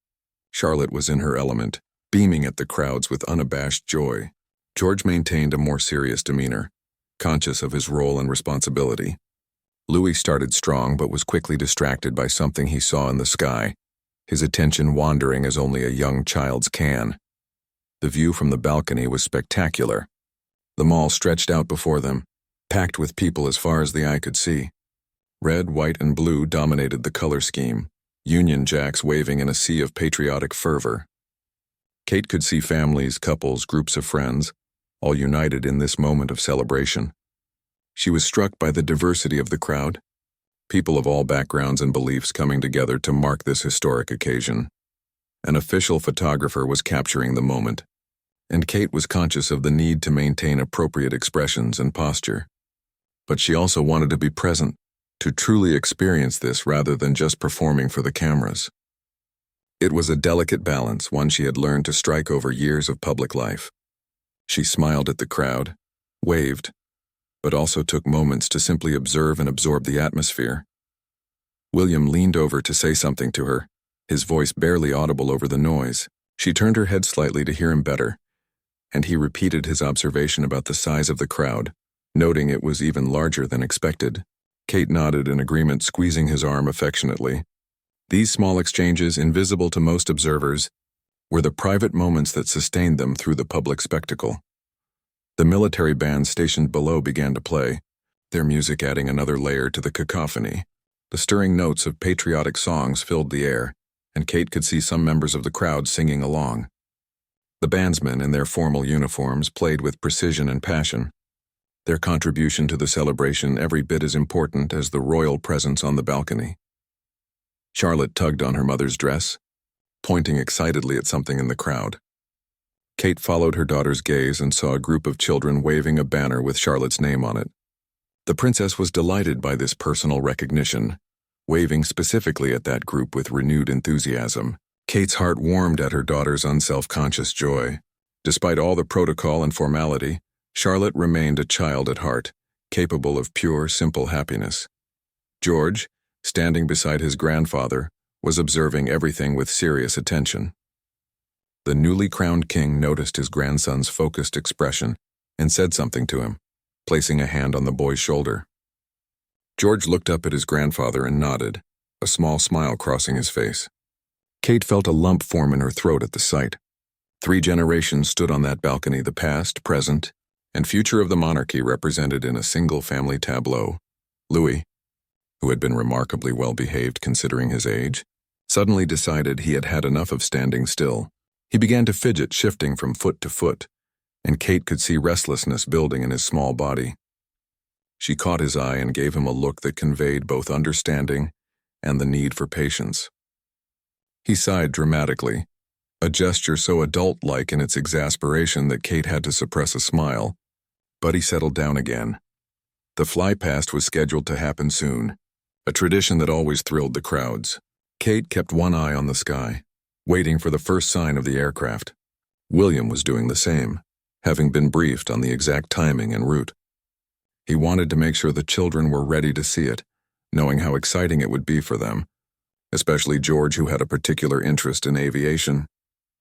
Charlotte was in her element, beaming at the crowds with unabashed joy. George maintained a more serious demeanor, conscious of his role and responsibility. Louis started strong but was quickly distracted by something he saw in the sky, his attention wandering as only a young child's can. The view from the balcony was spectacular. The mall stretched out before them, packed with people as far as the eye could see. Red, white, and blue dominated the color scheme, Union Jacks waving in a sea of patriotic fervor. Kate could see families, couples, groups of friends, all united in this moment of celebration. She was struck by the diversity of the crowd, people of all backgrounds and beliefs coming together to mark this historic occasion. An official photographer was capturing the moment, and Kate was conscious of the need to maintain appropriate expressions and posture. But she also wanted to be present, to truly experience this rather than just performing for the cameras. It was a delicate balance, one she had learned to strike over years of public life. She smiled at the crowd, waved, but also took moments to simply observe and absorb the atmosphere. William leaned over to say something to her, his voice barely audible over the noise. She turned her head slightly to hear him better, and he repeated his observation about the size of the crowd, noting it was even larger than expected. Kate nodded in agreement, squeezing his arm affectionately. These small exchanges, invisible to most observers, were the private moments that sustained them through the public spectacle. The military band stationed below began to play, their music adding another layer to the cacophony. The stirring notes of patriotic songs filled the air, and Kate could see some members of the crowd singing along. The bandsmen, in their formal uniforms, played with precision and passion, their contribution to the celebration every bit as important as the royal presence on the balcony. Charlotte tugged on her mother's dress, pointing excitedly at something in the crowd. Kate followed her daughter's gaze and saw a group of children waving a banner with Charlotte's name on it. The princess was delighted by this personal recognition, waving specifically at that group with renewed enthusiasm. Kate's heart warmed at her daughter's unself-conscious joy. Despite all the protocol and formality, Charlotte remained a child at heart, capable of pure, simple happiness. George, standing beside his grandfather, was observing everything with serious attention. The newly crowned king noticed his grandson's focused expression and said something to him, placing a hand on the boy's shoulder. George looked up at his grandfather and nodded, a small smile crossing his face. Kate felt a lump form in her throat at the sight. 3 generations stood on that balcony, the past, present, and future of the monarchy represented in a single family tableau. Louis, who had been remarkably well behaved considering his age, suddenly decided he had had enough of standing still. He began to fidget, shifting from foot to foot, and Kate could see restlessness building in his small body. She caught his eye and gave him a look that conveyed both understanding and the need for patience. He sighed dramatically, a gesture so adult-like in its exasperation that Kate had to suppress a smile, but he settled down again. The flypast was scheduled to happen soon, a tradition that always thrilled the crowds. Kate kept one eye on the sky, waiting for the first sign of the aircraft. William was doing the same, having been briefed on the exact timing and route. He wanted to make sure the children were ready to see it, knowing how exciting it would be for them, especially George, who had a particular interest in aviation.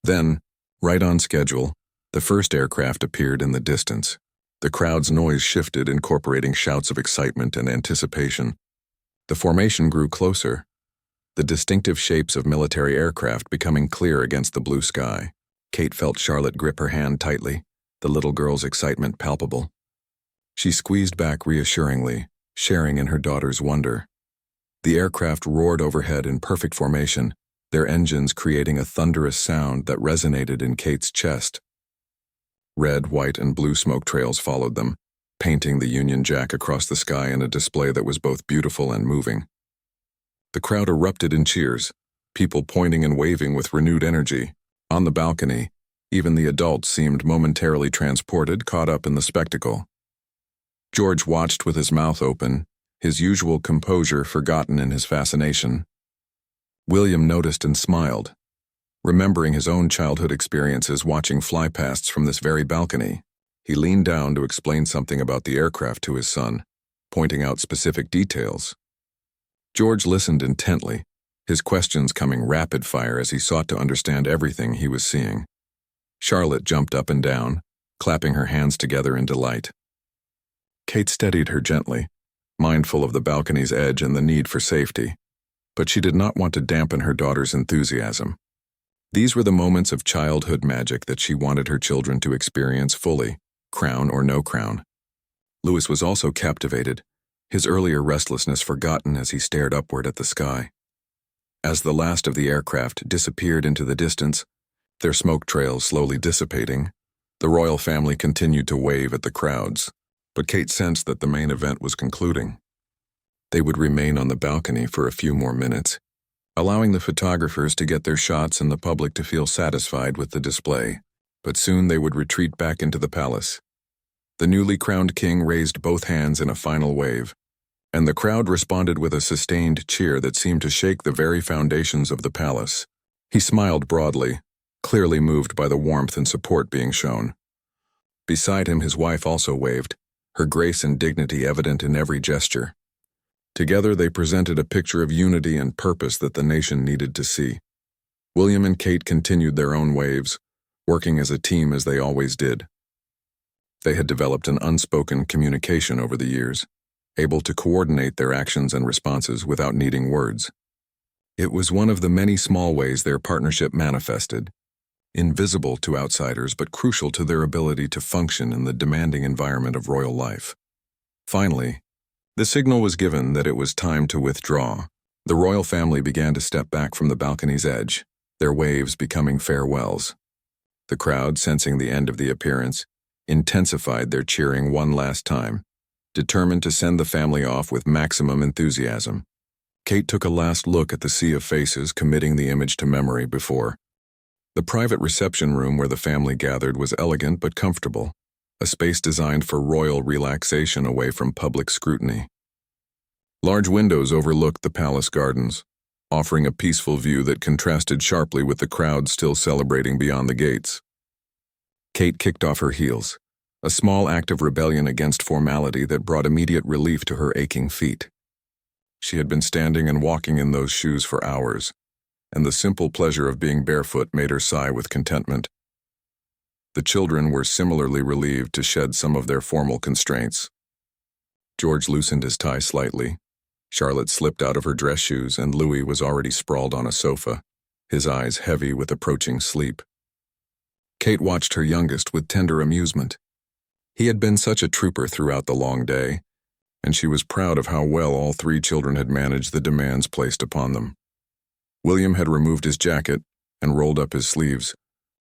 Then, right on schedule, the first aircraft appeared in the distance. The crowd's noise shifted, incorporating shouts of excitement and anticipation. The formation grew closer, the distinctive shapes of military aircraft becoming clear against the blue sky. Kate felt Charlotte grip her hand tightly, the little girl's excitement palpable. She squeezed back reassuringly, sharing in her daughter's wonder. The aircraft roared overhead in perfect formation, their engines creating a thunderous sound that resonated in Kate's chest. Red, white, and blue smoke trails followed them, painting the Union Jack across the sky in a display that was both beautiful and moving. The crowd erupted in cheers, people pointing and waving with renewed energy. On the balcony, even the adults seemed momentarily transported, caught up in the spectacle. George watched with his mouth open, his usual composure forgotten in his fascination. William noticed and smiled, remembering his own childhood experiences watching flypasts from this very balcony. He leaned down to explain something about the aircraft to his son, pointing out specific details. George listened intently, his questions coming rapid fire as he sought to understand everything he was seeing. Charlotte jumped up and down, clapping her hands together in delight. Kate steadied her gently, mindful of the balcony's edge and the need for safety. But she did not want to dampen her daughter's enthusiasm. These were the moments of childhood magic that she wanted her children to experience fully, crown or no crown. Louis was also captivated, his earlier restlessness forgotten as he stared upward at the sky. As the last of the aircraft disappeared into the distance, their smoke trails slowly dissipating, the royal family continued to wave at the crowds, but Kate sensed that the main event was concluding. They would remain on the balcony for a few more minutes, allowing the photographers to get their shots and the public to feel satisfied with the display, but soon they would retreat back into the palace. The newly crowned king raised both hands in a final wave, and the crowd responded with a sustained cheer that seemed to shake the very foundations of the palace. He smiled broadly, clearly moved by the warmth and support being shown. Beside him, his wife also waved, her grace and dignity evident in every gesture. Together they presented a picture of unity and purpose that the nation needed to see. William and Kate continued their own waves, working as a team as they always did. They had developed an unspoken communication over the years, able to coordinate their actions and responses without needing words. It was one of the many small ways their partnership manifested, invisible to outsiders but crucial to their ability to function in the demanding environment of royal life. Finally, the signal was given that it was time to withdraw. The royal family began to step back from the balcony's edge, their waves becoming farewells. The crowd, sensing the end of the appearance, intensified their cheering one last time, determined to send the family off with maximum enthusiasm. Kate took a last look at the sea of faces, committing the image to memory before. The private reception room where the family gathered was elegant but comfortable, a space designed for royal relaxation away from public scrutiny. Large windows overlooked the palace gardens, offering a peaceful view that contrasted sharply with the crowd still celebrating beyond the gates. Kate kicked off her heels, a small act of rebellion against formality that brought immediate relief to her aching feet. She had been standing and walking in those shoes for hours, and the simple pleasure of being barefoot made her sigh with contentment. The children were similarly relieved to shed some of their formal constraints. George loosened his tie slightly. Charlotte slipped out of her dress shoes, and Louis was already sprawled on a sofa, his eyes heavy with approaching sleep. Kate watched her youngest with tender amusement. He had been such a trooper throughout the long day, and she was proud of how well all three children had managed the demands placed upon them. William had removed his jacket and rolled up his sleeves,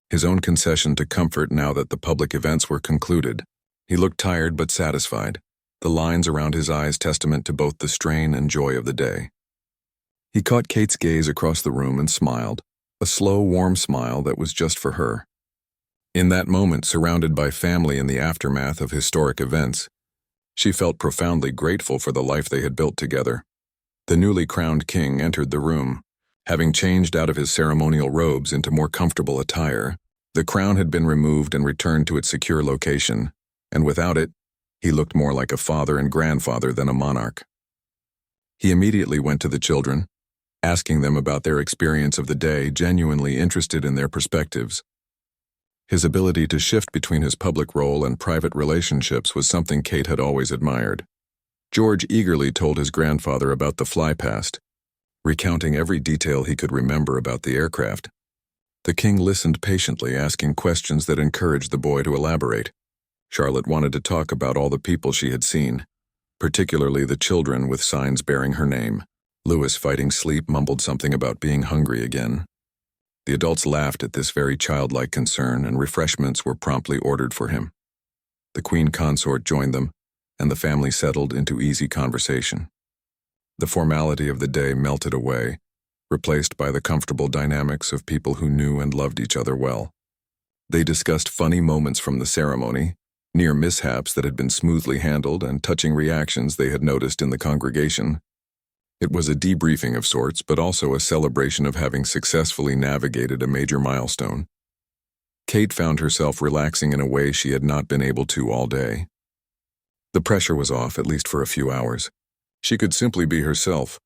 his own concession to comfort now that the public events were concluded. He looked tired but satisfied, the lines around his eyes testament to both the strain and joy of the day. He caught Kate's gaze across the room and smiled, a slow, warm smile that was just for her. In that moment, surrounded by family in the aftermath of historic events, she felt profoundly grateful for the life they had built together. The newly crowned king entered the room. Having changed out of his ceremonial robes into more comfortable attire, the crown had been removed and returned to its secure location, and without it, he looked more like a father and grandfather than a monarch. He immediately went to the children, asking them about their experience of the day, genuinely interested in their perspectives. His ability to shift between his public role and private relationships was something Kate had always admired. George eagerly told his grandfather about the flypast, recounting every detail he could remember about the aircraft. The king listened patiently, asking questions that encouraged the boy to elaborate. Charlotte wanted to talk about all the people she had seen, particularly the children with signs bearing her name. Louis, fighting sleep, mumbled something about being hungry again. The adults laughed at this very childlike concern, and refreshments were promptly ordered for him. The queen consort joined them, and the family settled into easy conversation. The formality of the day melted away, replaced by the comfortable dynamics of people who knew and loved each other well. They discussed funny moments from the ceremony, near mishaps that had been smoothly handled, and touching reactions they had noticed in the congregation. It was a debriefing of sorts, but also a celebration of having successfully navigated a major milestone. Kate found herself relaxing in a way she had not been able to all day. The pressure was off, at least for a few hours. She could simply be herself,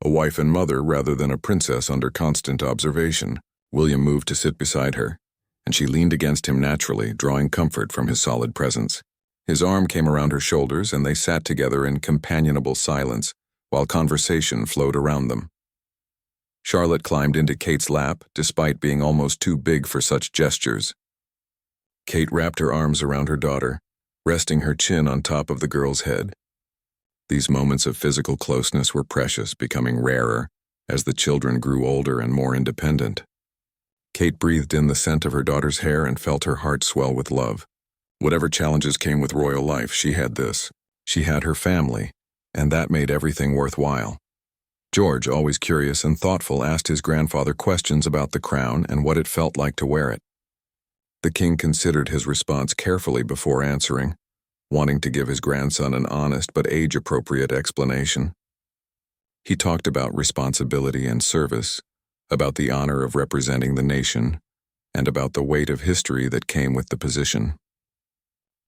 a wife and mother rather than a princess under constant observation. William moved to sit beside her, and she leaned against him naturally, drawing comfort from his solid presence. His arm came around her shoulders, and they sat together in companionable silence, while conversation flowed around them. Charlotte climbed into Kate's lap, despite being almost too big for such gestures. Kate wrapped her arms around her daughter, resting her chin on top of the girl's head. These moments of physical closeness were precious, becoming rarer as the children grew older and more independent. Kate breathed in the scent of her daughter's hair and felt her heart swell with love. Whatever challenges came with royal life, she had this. She had her family, and that made everything worthwhile. George, always curious and thoughtful, asked his grandfather questions about the crown and what it felt like to wear it. The king considered his response carefully before answering, wanting to give his grandson an honest but age-appropriate explanation. He talked about responsibility and service, about the honor of representing the nation, and about the weight of history that came with the position.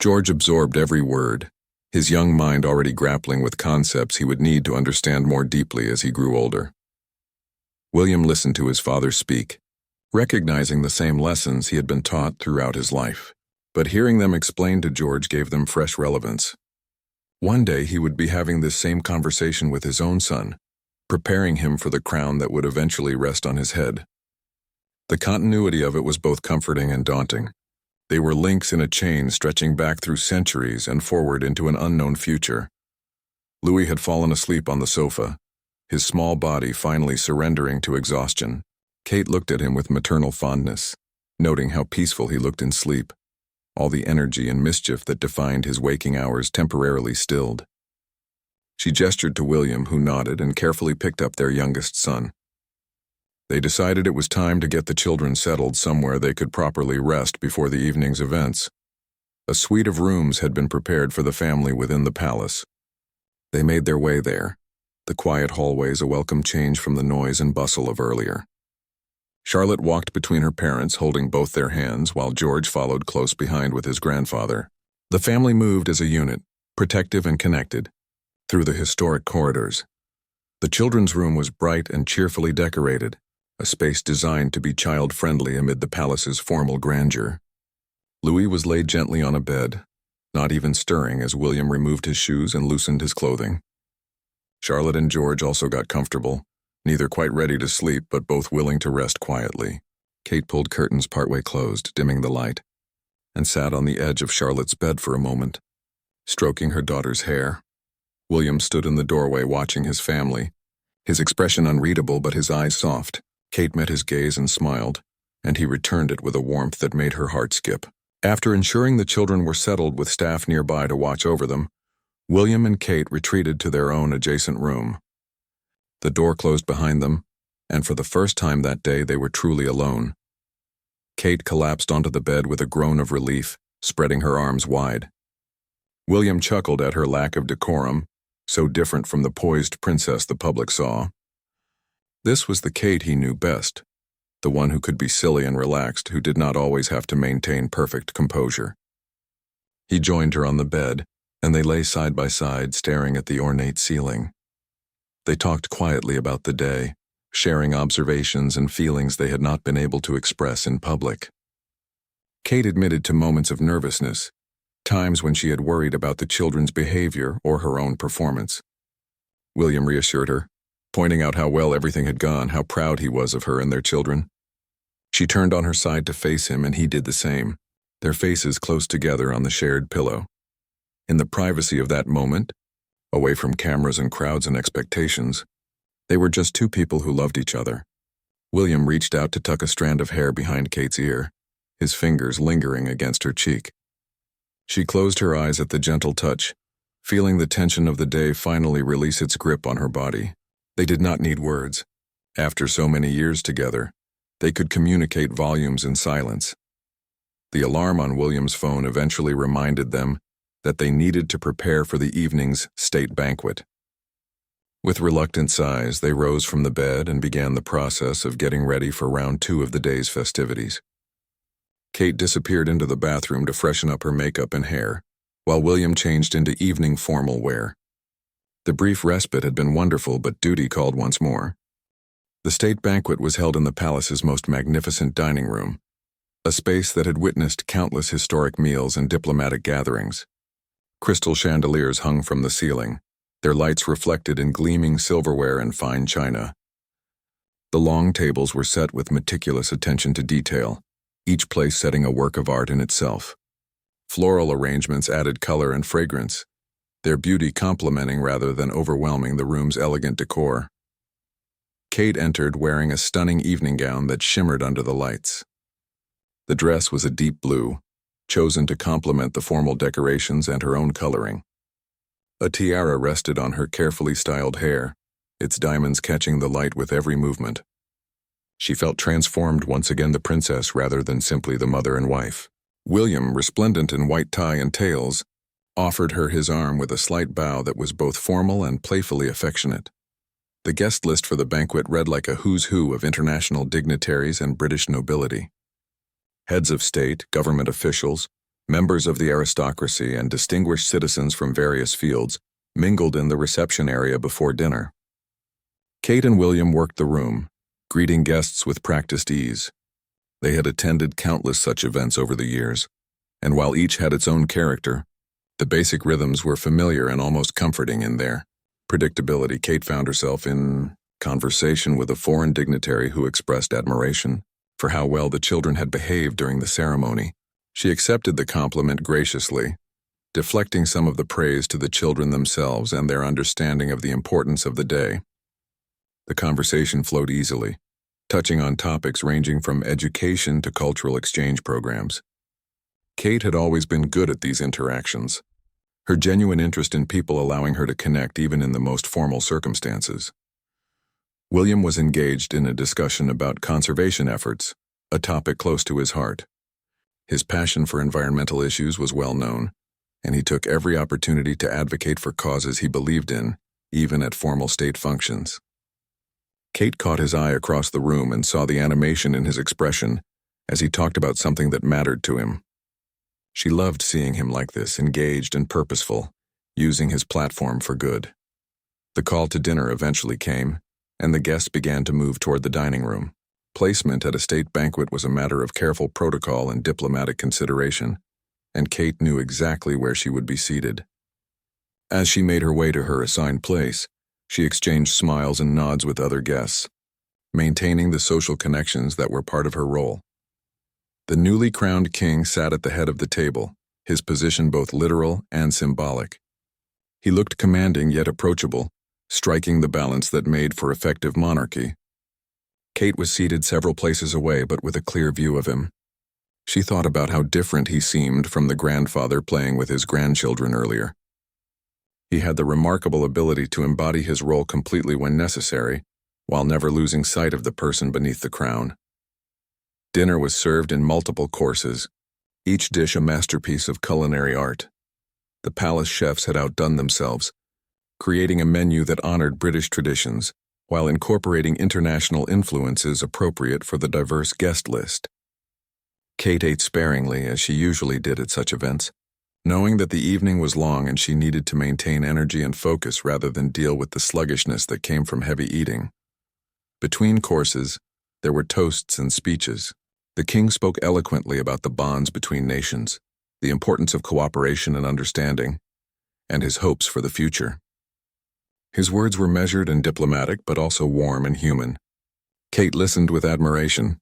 George absorbed every word, his young mind already grappling with concepts he would need to understand more deeply as he grew older. William listened to his father speak, recognizing the same lessons he had been taught throughout his life, but hearing them explained to George gave them fresh relevance. One day he would be having this same conversation with his own son, preparing him for the crown that would eventually rest on his head. The continuity of it was both comforting and daunting. They were links in a chain stretching back through centuries and forward into an unknown future. Louis had fallen asleep on the sofa, his small body finally surrendering to exhaustion. Kate looked at him with maternal fondness, noting how peaceful he looked in sleep, all the energy and mischief that defined his waking hours temporarily stilled. She gestured to William, who nodded and carefully picked up their youngest son. They decided it was time to get the children settled somewhere they could properly rest before the evening's events. A suite of rooms had been prepared for the family within the palace. They made their way there, the quiet hallways a welcome change from the noise and bustle of earlier. Charlotte walked between her parents, holding both their hands, while George followed close behind with his grandfather. The family moved as a unit, protective and connected, through the historic corridors. The children's room was bright and cheerfully decorated, a space designed to be child-friendly amid the palace's formal grandeur. Louis was laid gently on a bed, not even stirring as William removed his shoes and loosened his clothing. Charlotte and George also got comfortable, neither quite ready to sleep but both willing to rest quietly. Kate pulled curtains partway closed, dimming the light, and sat on the edge of Charlotte's bed for a moment, stroking her daughter's hair. William stood in the doorway watching his family, his expression unreadable but his eyes soft. Kate met his gaze and smiled, and he returned it with a warmth that made her heart skip. After ensuring the children were settled with staff nearby to watch over them, William and Kate retreated to their own adjacent room. The door closed behind them, and for the first time that day they were truly alone. Kate collapsed onto the bed with a groan of relief, spreading her arms wide. William chuckled at her lack of decorum, so different from the poised princess the public saw. This was the Kate he knew best, the one who could be silly and relaxed, who did not always have to maintain perfect composure. He joined her on the bed, and they lay side by side, staring at the ornate ceiling. They talked quietly about the day, sharing observations and feelings they had not been able to express in public. Kate admitted to moments of nervousness, times when she had worried about the children's behavior or her own performance. William reassured her, pointing out how well everything had gone, how proud he was of her and their children. She turned on her side to face him, and he did the same, their faces close together on the shared pillow. In the privacy of that moment, away from cameras and crowds and expectations, they were just two people who loved each other. William reached out to tuck a strand of hair behind Kate's ear, his fingers lingering against her cheek. She closed her eyes at the gentle touch, feeling the tension of the day finally release its grip on her body. They did not need words. After so many years together, they could communicate volumes in silence. The alarm on William's phone eventually reminded them that they needed to prepare for the evening's state banquet. With reluctant sighs, they rose from the bed and began the process of getting ready for round 2 of the day's festivities. Kate disappeared into the bathroom to freshen up her makeup and hair, while William changed into evening formal wear. The brief respite had been wonderful, but duty called once more. The state banquet was held in the palace's most magnificent dining room, a space that had witnessed countless historic meals and diplomatic gatherings. Crystal chandeliers hung from the ceiling, their lights reflected in gleaming silverware and fine china. The long tables were set with meticulous attention to detail, each place setting a work of art in itself. Floral arrangements added color and fragrance, their beauty complementing rather than overwhelming the room's elegant decor. Kate entered wearing a stunning evening gown that shimmered under the lights. The dress was a deep blue, chosen to complement the formal decorations and her own coloring. A tiara rested on her carefully styled hair, its diamonds catching the light with every movement. She felt transformed once again, the princess rather than simply the mother and wife. William, resplendent in white tie and tails, offered her his arm with a slight bow that was both formal and playfully affectionate. The guest list for the banquet read like a who's who of international dignitaries and British nobility. Heads of state, government officials, members of the aristocracy, and distinguished citizens from various fields mingled in the reception area before dinner. Kate and William worked the room, greeting guests with practiced ease. They had attended countless such events over the years, and while each had its own character, the basic rhythms were familiar and almost comforting in their predictability. Kate found herself in conversation with a foreign dignitary who expressed admiration for how well the children had behaved during the ceremony. She accepted the compliment graciously, deflecting some of the praise to the children themselves and their understanding of the importance of the day. The conversation flowed easily, touching on topics ranging from education to cultural exchange programs. Kate had always been good at these interactions, her genuine interest in people allowing her to connect even in the most formal circumstances. William was engaged in a discussion about conservation efforts, a topic close to his heart. His passion for environmental issues was well known, and he took every opportunity to advocate for causes he believed in, even at formal state functions. Kate caught his eye across the room and saw the animation in his expression as he talked about something that mattered to him. She loved seeing him like this, engaged and purposeful, using his platform for good. The call to dinner eventually came, and the guests began to move toward the dining room. Placement at a state banquet was a matter of careful protocol and diplomatic consideration, and Kate knew exactly where she would be seated. As she made her way to her assigned place, she exchanged smiles and nods with other guests, maintaining the social connections that were part of her role. The newly crowned king sat at the head of the table, his position both literal and symbolic. He looked commanding yet approachable, striking the balance that made for effective monarchy. Kate was seated several places away but with a clear view of him. She thought about how different he seemed from the grandfather playing with his grandchildren earlier. He had the remarkable ability to embody his role completely when necessary, while never losing sight of the person beneath the crown. Dinner was served in multiple courses, each dish a masterpiece of culinary art. The palace chefs had outdone themselves, creating a menu that honored British traditions while incorporating international influences appropriate for the diverse guest list. Kate ate sparingly, as she usually did at such events, knowing that the evening was long and she needed to maintain energy and focus rather than deal with the sluggishness that came from heavy eating. Between courses, there were toasts and speeches. The king spoke eloquently about the bonds between nations, the importance of cooperation and understanding, and his hopes for the future. His words were measured and diplomatic, but also warm and human. Kate listened with admiration,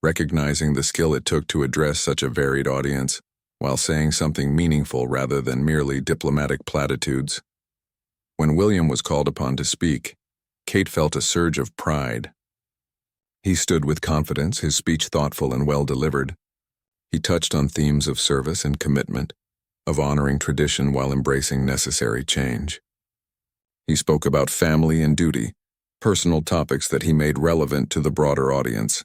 recognizing the skill it took to address such a varied audience, while saying something meaningful rather than merely diplomatic platitudes. When William was called upon to speak, Kate felt a surge of pride. He stood with confidence, his speech thoughtful and well-delivered. He touched on themes of service and commitment, of honoring tradition while embracing necessary change. He spoke about family and duty, personal topics that he made relevant to the broader audience.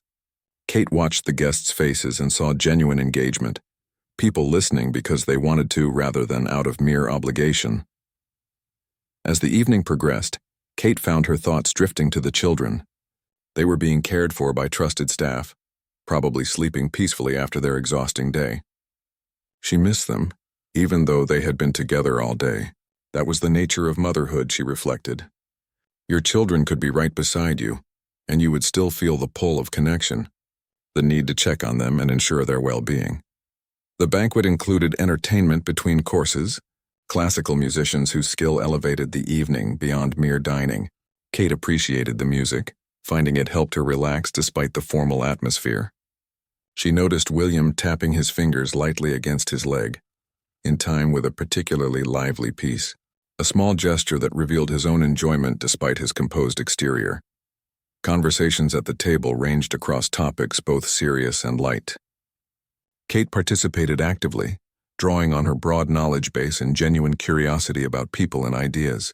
Kate watched the guests' faces and saw genuine engagement, people listening because they wanted to rather than out of mere obligation. As the evening progressed, Kate found her thoughts drifting to the children. They were being cared for by trusted staff, probably sleeping peacefully after their exhausting day. She missed them, even though they had been together all day. That was the nature of motherhood, she reflected. Your children could be right beside you, and you would still feel the pull of connection, the need to check on them and ensure their well-being. The banquet included entertainment between courses, classical musicians whose skill elevated the evening beyond mere dining. Kate appreciated the music, finding it helped her relax despite the formal atmosphere. She noticed William tapping his fingers lightly against his leg, in time with a particularly lively piece, a small gesture that revealed his own enjoyment despite his composed exterior. Conversations at the table ranged across topics both serious and light. Kate participated actively, drawing on her broad knowledge base and genuine curiosity about people and ideas.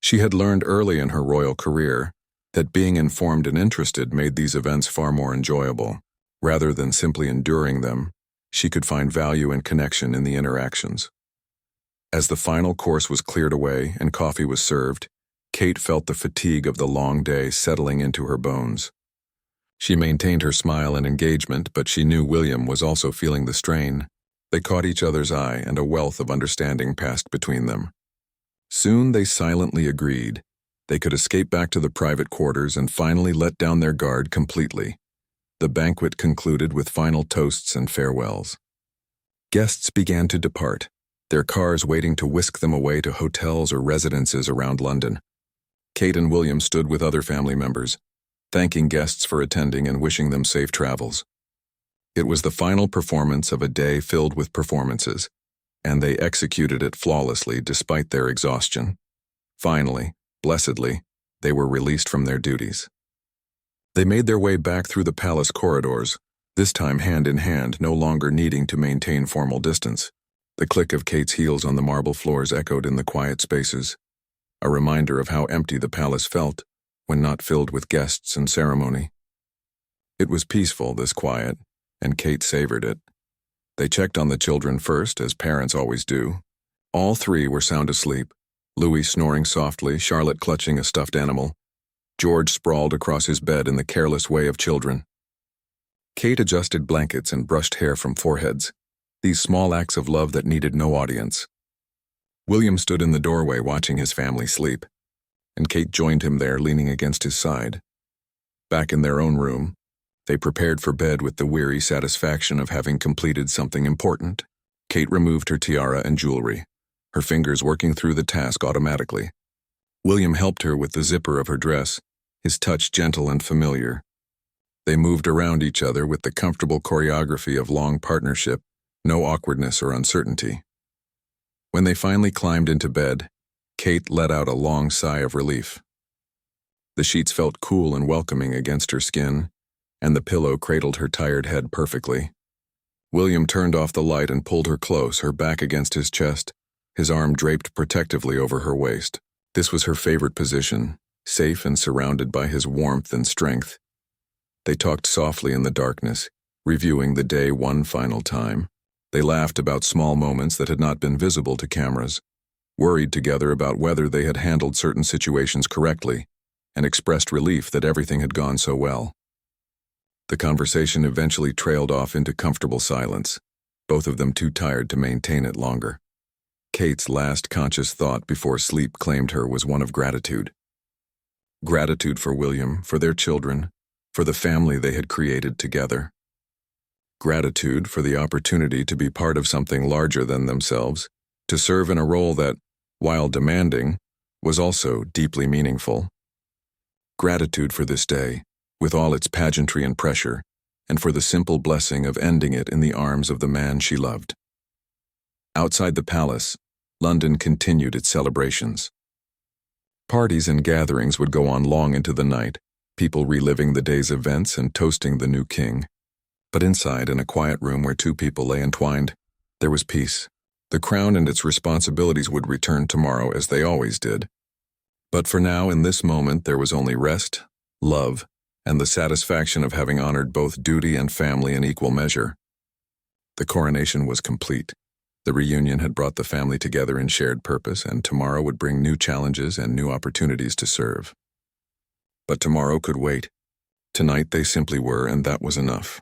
She had learned early in her royal career that being informed and interested made these events far more enjoyable. Rather than simply enduring them, she could find value and connection in the interactions. As the final course was cleared away and coffee was served, Kate felt the fatigue of the long day settling into her bones. She maintained her smile and engagement, but she knew William was also feeling the strain. They caught each other's eye, and a wealth of understanding passed between them. Soon they silently agreed. They could escape back to the private quarters and finally let down their guard completely. The banquet concluded with final toasts and farewells. Guests began to depart, their cars waiting to whisk them away to hotels or residences around London. Kate and William stood with other family members, thanking guests for attending and wishing them safe travels. It was the final performance of a day filled with performances, and they executed it flawlessly despite their exhaustion. Finally, blessedly, they were released from their duties. They made their way back through the palace corridors, this time hand in hand, no longer needing to maintain formal distance. The click of Kate's heels on the marble floors echoed in the quiet spaces, a reminder of how empty the palace felt when not filled with guests and ceremony. It was peaceful, this quiet, and Kate savored it. They checked on the children first, as parents always do. All three were sound asleep, Louis snoring softly, Charlotte clutching a stuffed animal, George sprawled across his bed in the careless way of children. Kate adjusted blankets and brushed hair from foreheads, these small acts of love that needed no audience. William stood in the doorway watching his family sleep, and Kate joined him there, leaning against his side. Back in their own room, they prepared for bed with the weary satisfaction of having completed something important. Kate removed her tiara and jewelry, her fingers working through the task automatically. William helped her with the zipper of her dress, his touch gentle and familiar. They moved around each other with the comfortable choreography of long partnership, no awkwardness or uncertainty. When they finally climbed into bed, Kate let out a long sigh of relief. The sheets felt cool and welcoming against her skin, and the pillow cradled her tired head perfectly. William turned off the light and pulled her close, her back against his chest, his arm draped protectively over her waist. This was her favorite position, safe and surrounded by his warmth and strength. They talked softly in the darkness, reviewing the day one final time. They laughed about small moments that had not been visible to cameras, worried together about whether they had handled certain situations correctly, and expressed relief that everything had gone so well. The conversation eventually trailed off into comfortable silence, both of them too tired to maintain it longer. Kate's last conscious thought before sleep claimed her was one of gratitude. Gratitude for William, for their children, for the family they had created together. Gratitude for the opportunity to be part of something larger than themselves, to serve in a role that, while demanding, was also deeply meaningful. Gratitude for this day, with all its pageantry and pressure, and for the simple blessing of ending it in the arms of the man she loved. Outside the palace, London continued its celebrations. Parties and gatherings would go on long into the night, people reliving the day's events and toasting the new king. But inside, in a quiet room where two people lay entwined, there was peace. The crown and its responsibilities would return tomorrow as they always did. But for now, in this moment, there was only rest, love, and the satisfaction of having honored both duty and family in equal measure. The coronation was complete. The reunion had brought the family together in shared purpose, and tomorrow would bring new challenges and new opportunities to serve. But tomorrow could wait. Tonight they simply were, and that was enough.